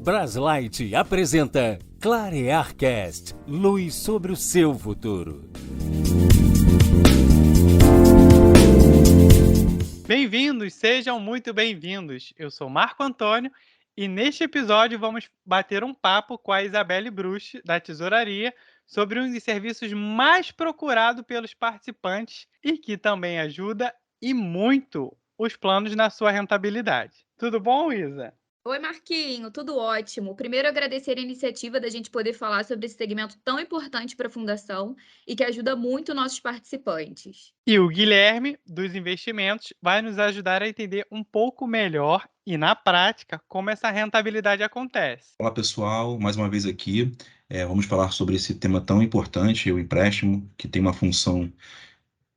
Braslight apresenta Clarearcast, luz sobre o seu futuro. Bem-vindos, sejam muito bem-vindos. Eu sou Marco Antônio e neste episódio vamos bater um papo com a Isabelle Bruch, da Tesouraria, sobre um dos serviços mais procurados pelos participantes e que também ajuda e muito os planos na sua rentabilidade. Tudo bom, Isa? Oi, Marquinho, tudo ótimo. Primeiro, agradecer a iniciativa da gente poder falar sobre esse segmento tão importante para a Fundação e que ajuda muito nossos participantes. E o Guilherme, dos investimentos, vai nos ajudar a entender um pouco melhor e, na prática, como essa rentabilidade acontece. Olá pessoal, mais uma vez aqui. Vamos falar sobre esse tema tão importante, o empréstimo, que tem uma função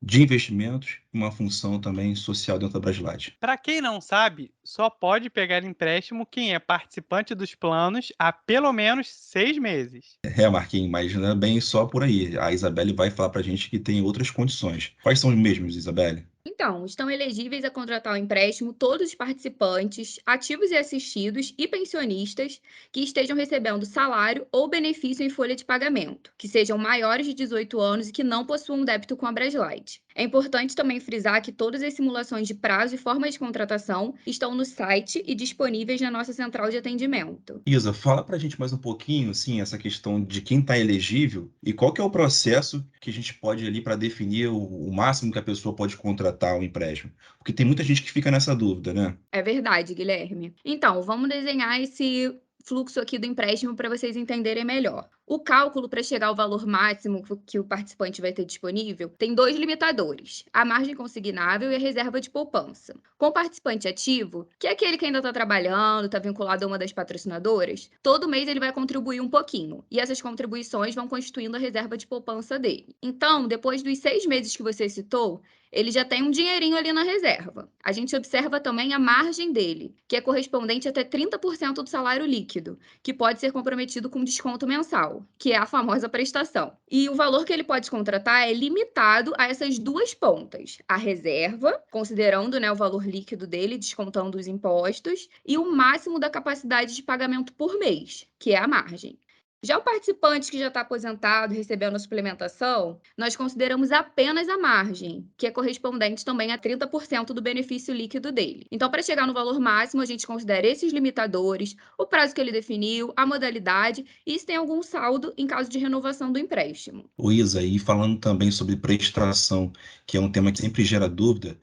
de investimentos e uma função também social dentro da Braslight. Para quem não sabe, só pode pegar empréstimo quem é participante dos planos há pelo menos 6 meses. Marquinhos, mas não é bem só por aí. A Isabelle vai falar para a gente que tem outras condições. Quais são os mesmos, Isabelle? Então, estão elegíveis a contratar o empréstimo todos os participantes, ativos e assistidos e pensionistas que estejam recebendo salário ou benefício em folha de pagamento, que sejam maiores de 18 anos e que não possuam débito com a Braslight. É importante também frisar que todas as simulações de prazo e forma de contratação estão no site e disponíveis na nossa central de atendimento. Isa, fala para a gente mais um pouquinho, assim, essa questão de quem está elegível e qual que é o processo que a gente pode ali para definir o máximo que a pessoa pode contratar o empréstimo. Porque tem muita gente que fica nessa dúvida, né? É verdade, Guilherme. Então, vamos desenhar esse fluxo aqui do empréstimo para vocês entenderem melhor. O cálculo para chegar ao valor máximo que o participante vai ter disponível tem 2 limitadores: a margem consignável e a reserva de poupança. Com o participante ativo, que é aquele que ainda está trabalhando, está vinculado a uma das patrocinadoras, todo mês ele vai contribuir um pouquinho, e essas contribuições vão constituindo a reserva de poupança dele. Então, depois dos 6 meses que você citou, ele já tem um dinheirinho ali na reserva. A gente observa também a margem dele, que é correspondente até 30% do salário líquido, que pode ser comprometido com desconto mensal, que é a famosa prestação. E o valor que ele pode contratar é limitado a essas duas pontas: a reserva, considerando, né, o valor líquido dele, descontando os impostos, e o máximo da capacidade de pagamento por mês, que é a margem. Já o participante que já está aposentado, recebendo a suplementação, nós consideramos apenas a margem, que é correspondente também a 30% do benefício líquido dele. Então, para chegar no valor máximo, a gente considera esses limitadores, o prazo que ele definiu, a modalidade e se tem algum saldo em caso de renovação do empréstimo. O Isa, e falando também sobre prestação, que é um tema que sempre gera dúvida,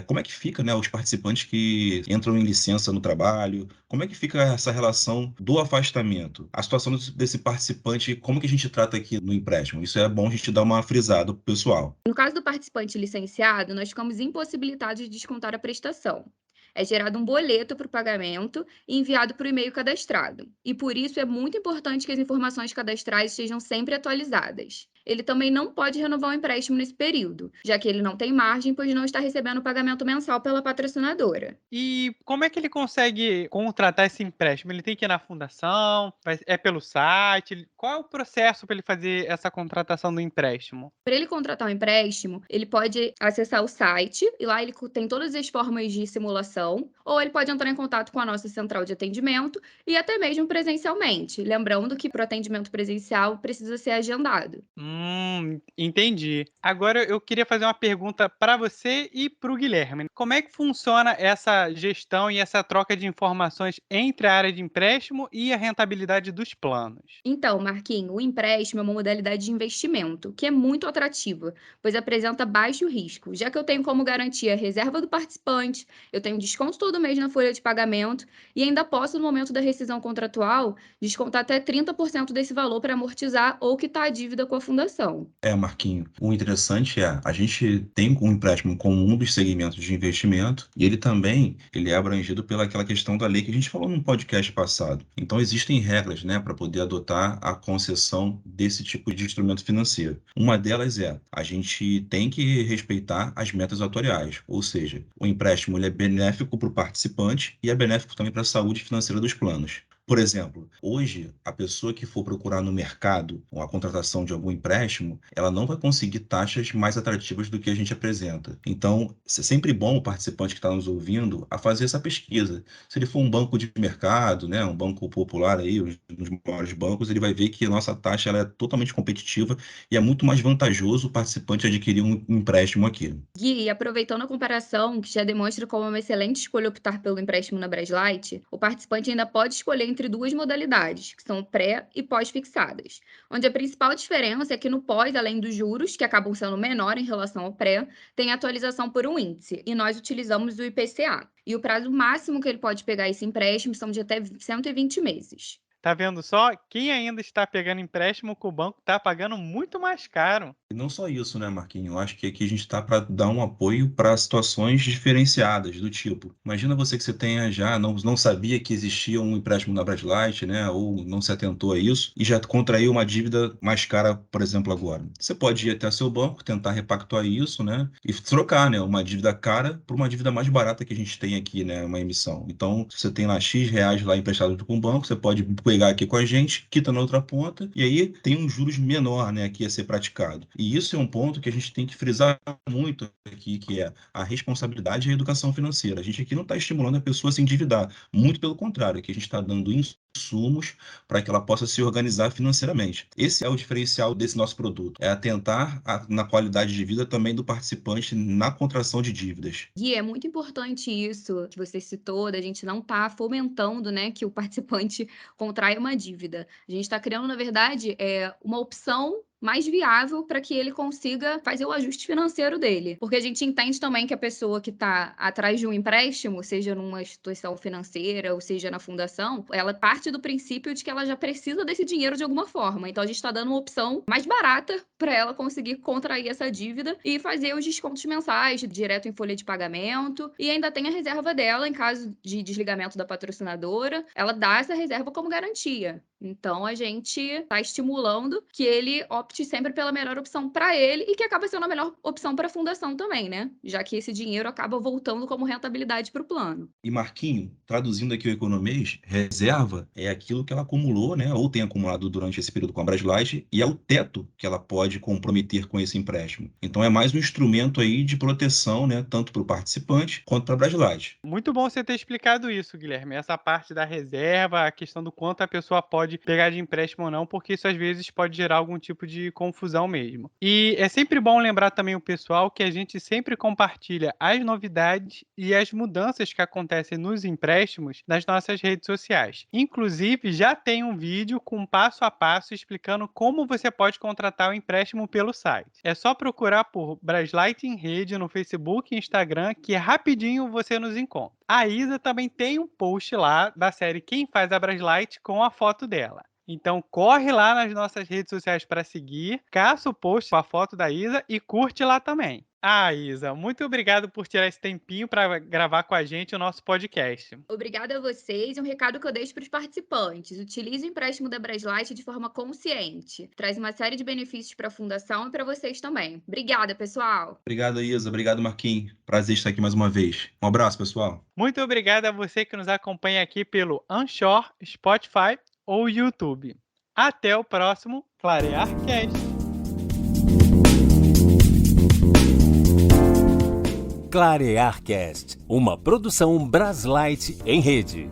como é que fica, né, os participantes que entram em licença no trabalho, como é que fica essa relação do afastamento? A situação desse participante, como que a gente trata aqui no empréstimo? Isso é bom a gente dar uma frisada pro pessoal. No caso do participante licenciado, nós ficamos impossibilitados de descontar a prestação. É gerado um boleto para o pagamento e enviado por e-mail cadastrado. E por isso é muito importante que as informações cadastrais estejam sempre atualizadas. Ele também não pode renovar o empréstimo nesse período, já que ele não tem margem, pois não está recebendo o pagamento mensal pela patrocinadora. E como é que ele consegue contratar esse empréstimo? Ele tem que ir na fundação? É pelo site? Qual é o processo para ele fazer essa contratação do empréstimo? Para ele contratar um empréstimo, ele pode acessar o site e lá ele tem todas as formas de simulação, ou ele pode entrar em contato com a nossa central de atendimento e até mesmo presencialmente. Lembrando que para o atendimento presencial precisa ser agendado. Entendi. Agora eu queria fazer uma pergunta para você e para o Guilherme. Como é que funciona essa gestão e essa troca de informações entre a área de empréstimo e a rentabilidade dos planos? Então, Marquinho, o empréstimo é uma modalidade de investimento que é muito atrativa, pois apresenta baixo risco, já que eu tenho como garantia a reserva do participante, eu tenho desconto todo mês na folha de pagamento e ainda posso, no momento da rescisão contratual, descontar até 30% desse valor para amortizar ou quitar a dívida com a fundação. Marquinho, o interessante a gente tem um empréstimo como um dos segmentos de investimento e ele é abrangido pelaquela questão da lei que a gente falou no podcast passado. Então, existem regras, né, para poder adotar a concessão desse tipo de instrumento financeiro. Uma delas a gente tem que respeitar as metas atuariais, ou seja, o empréstimo ele é benéfico para o participante e é benéfico também para a saúde financeira dos planos. Por exemplo, hoje, a pessoa que for procurar no mercado a contratação de algum empréstimo, ela não vai conseguir taxas mais atrativas do que a gente apresenta. Então, é sempre bom o participante que está nos ouvindo a fazer essa pesquisa. Se ele for um banco de mercado, né, um banco popular aí, um dos maiores bancos, ele vai ver que a nossa taxa ela é totalmente competitiva e é muito mais vantajoso o participante adquirir um empréstimo aqui. Gui, e aproveitando a comparação, que já demonstra como é uma excelente escolha optar pelo empréstimo na Braslight, o participante ainda pode escolher entre duas modalidades, que são pré e pós-fixadas, onde a principal diferença é que no pós, além dos juros, que acabam sendo menor em relação ao pré, tem atualização por um índice, e nós utilizamos o IPCA. E o prazo máximo que ele pode pegar esse empréstimo são de até 120 meses. Tá vendo só? Quem ainda está pegando empréstimo com o banco está pagando muito mais caro. E não só isso, né, Marquinhos? Eu acho que aqui a gente está para dar um apoio para situações diferenciadas, do tipo, imagina você que você tenha já, não sabia que existia um empréstimo na Braslight, né, ou não se atentou a isso, e já contraiu uma dívida mais cara, por exemplo, agora. Você pode ir até seu banco, tentar repactuar isso, né, e trocar, né, uma dívida cara por uma dívida mais barata que a gente tem aqui, né, uma emissão. Então, se você tem lá X reais lá emprestado com o banco, você pode pegar aqui com a gente, quita na outra ponta, e aí tem um juros menor, né, aqui a ser praticado. E isso é um ponto que a gente tem que frisar muito aqui, que é a responsabilidade e a educação financeira. A gente aqui não está estimulando a pessoa a se endividar, muito pelo contrário, aqui a gente está dando insumos para que ela possa se organizar financeiramente. Esse é o diferencial desse nosso produto, é atentar na qualidade de vida também do participante na contração de dívidas. Gui, é muito importante isso que você citou, da gente não estar fomentando, né, que o participante contraia uma dívida. A gente está criando, na verdade, uma opção mais viável para que ele consiga fazer o ajuste financeiro dele. Porque a gente entende também que a pessoa que está atrás de um empréstimo, seja numa instituição financeira ou seja na fundação, ela parte do princípio de que ela já precisa desse dinheiro de alguma forma. Então a gente está dando uma opção mais barata para ela conseguir contrair essa dívida e fazer os descontos mensais direto em folha de pagamento, e ainda tem a reserva dela em caso de desligamento da patrocinadora. Ela dá essa reserva como garantia. Então, a gente está estimulando que ele opte sempre pela melhor opção para ele e que acaba sendo a melhor opção para a fundação também, né? Já que esse dinheiro acaba voltando como rentabilidade para o plano. E Marquinho, traduzindo aqui o economês, reserva é aquilo que ela acumulou, né, ou tem acumulado durante esse período com a Braslight, e é o teto que ela pode comprometer com esse empréstimo. Então, é mais um instrumento aí de proteção, né, tanto para o participante quanto para a Braslight. Muito bom você ter explicado isso, Guilherme. Essa parte da reserva, a questão do quanto a pessoa pode pegar de empréstimo ou não, porque isso às vezes pode gerar algum tipo de confusão mesmo. E é sempre bom lembrar também o pessoal que a gente sempre compartilha as novidades e as mudanças que acontecem nos empréstimos nas nossas redes sociais. Inclusive, já tem um vídeo com passo a passo explicando como você pode contratar o empréstimo pelo site. É só procurar por Braslight em Rede no Facebook e Instagram, que rapidinho você nos encontra. A Isa também tem um post lá da série Quem Faz a Braslight com a foto dela. Então corre lá nas nossas redes sociais para seguir, caça o post com a foto da Isa e curte lá também. Isa, muito obrigado por tirar esse tempinho para gravar com a gente o nosso podcast. Obrigada a vocês. E um recado que eu deixo para os participantes: utilize o empréstimo da Braslight de forma consciente. Traz uma série de benefícios para a fundação e para vocês também. Obrigada, pessoal. Obrigado, Isa. Obrigado, Marquinhos. Prazer estar aqui mais uma vez. Um abraço, pessoal. Muito obrigado a você que nos acompanha aqui pelo Anchor, Spotify ou YouTube. Até o próximo ClarearCast. ClarearCast, uma produção Braslight em rede.